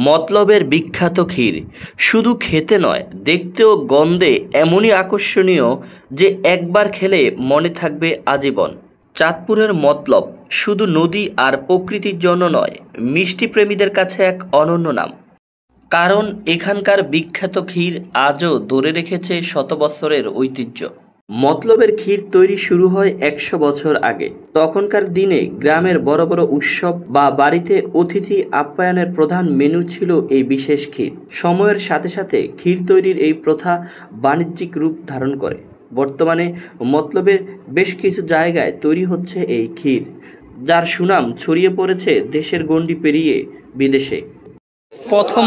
মতলবের বিখ্যাত ক্ষীর শুধু খেতে নয়, দেখতেও গন্ধে এমনই আকর্ষণীয় যে একবার খেলে মনে থাকবে আজীবন। চাঁদপুরের মতলব শুধু নদী আর প্রকৃতির জন্য নয়, মিষ্টি প্রেমীদের কাছে এক অনন্য নাম। কারণ এখানকার বিখ্যাত ক্ষীর আজও ধরে রেখেছে শত বছরের ঐতিহ্য। মতলবের ক্ষীর তৈরি শুরু হয় ১০০ বছর আগে। তখনকার দিনে গ্রামের বড় বড় উৎসব বা বাড়িতে অতিথি আপ্যায়নের প্রধান মেনু ছিল এই বিশেষ ক্ষীর। সময়ের সাথে সাথে ক্ষীর তৈরির এই প্রথা বাণিজ্যিক রূপ ধারণ করে। বর্তমানে মতলবের বেশ কিছু জায়গায় তৈরি হচ্ছে এই ক্ষীর, যার সুনাম ছড়িয়ে পড়েছে দেশের গণ্ডি পেরিয়ে বিদেশে। প্রথম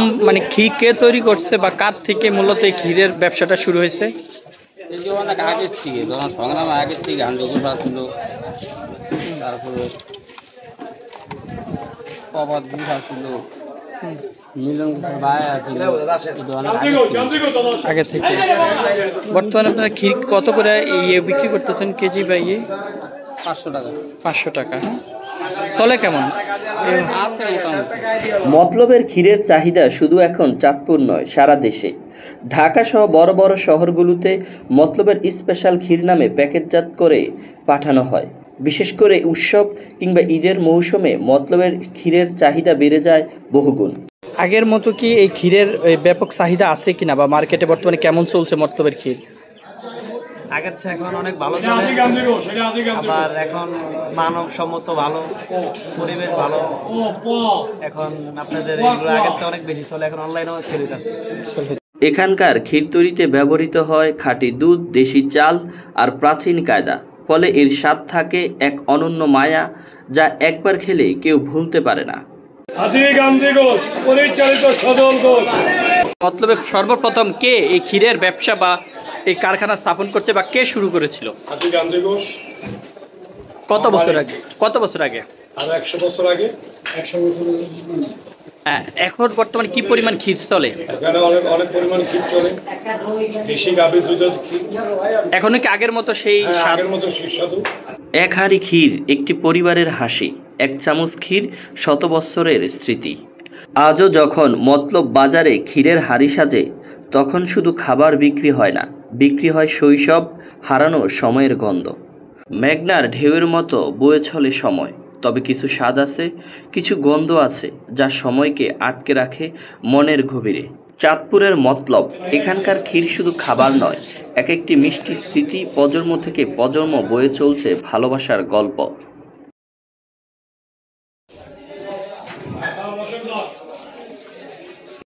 ক্ষীর কে তৈরি করছে বা কার থেকে মূলত এই ক্ষীরের ব্যবসাটা শুরু হয়েছে? এই যে অনেক আগের থেকে, যখন সংগ্রাম আগের থেকে গান্ধীগুলা ছিল, তারপরে প্রবাদ গুহা ছিল, মিলন ভাই ছিল, আগে থেকে। বর্তমানে আপনারা ক্ষীর কত করে বিক্রি করতেছেন কেজি বা 500 টাকা। 500 টাকা। চলে কেমন? আছে মোটামুটি। মতলবের ক্ষীরের চাহিদা শুধু এখন চাঁদপুর নয়, সারা দেশে। ঢাকা সহ বড় বড় শহরগুলোতে মতলবের স্পেশাল ক্ষীর নামে প্যাকেটজাত করে পাঠানো হয়। বিশেষ করে উৎসব কিংবা ঈদের মৌসুমে মতলবের ক্ষীরের চাহিদা বেড়ে যায় বহুগুণ। আগের মতো কি এই ক্ষীরের ব্যাপক চাহিদা আছে কিনা, বা মার্কেটে বর্তমানে কেমন চলছে মতলবের ক্ষীর? আগের চেয়ে এখন অনেক ভালো চলে, আবার এখন মানবসম্মত ভালো, পরিবেশ ভালো। এখন আপনাদের এগুলো আগের চেয়ে অনেক বেশি চলে, এখন অনলাইনেও ছেড়ে যাচ্ছে। এখানকার ক্ষীর তৈরিতে ব্যবহৃত হয় খাঁটি দুধ, দেশি চাল আর প্রাচীন কায়দা। ফলে এর স্বাদ থাকে এক অনন্য মায়া, যা একবার খেলে কেউ ভুলতে পারে না। মতলবে সর্বপ্রথম কে এই ক্ষীরের ব্যবসা বা এই কারখানা স্থাপন করছে বা কে শুরু করেছিল? কত বছর আগে? কত বছর আগে? 100 বছর আগে। এখন বর্তমানে কি পরিমাণ ক্ষীর চলে? এখানে অনেক পরিমাণ ক্ষীর চলে, দেশি গাভীর দুধের ক্ষীর। এখনো কি আগের মতো সেই আগের মতো সুস্বাদু? এক হাঁড়ি ক্ষীর একটি পরিবারের হাসি, এক চামচ ক্ষীর শত বৎসরের স্মৃতি। আজও যখন মতলব বাজারে ক্ষীরের হাঁড়ি সাজে, তখন শুধু খাবার বিক্রি হয় না, বিক্রি হয় শৈশব, হারানো সময়ের গন্ধ। মেঘনার ঢেউয়ের মতো বয়ে চলে সময়, তবে কিছু স্বাদ আছে, কিছু গন্ধ আছে যা সময়কে আটকে রাখে মনের গভীরে। চাঁদপুরের মতলব, এখানকার ক্ষীর শুধু খাবার নয়, এক একটি মিষ্টি স্মৃতি, প্রজন্ম থেকে প্রজন্ম বয়ে চলছে ভালোবাসার গল্প।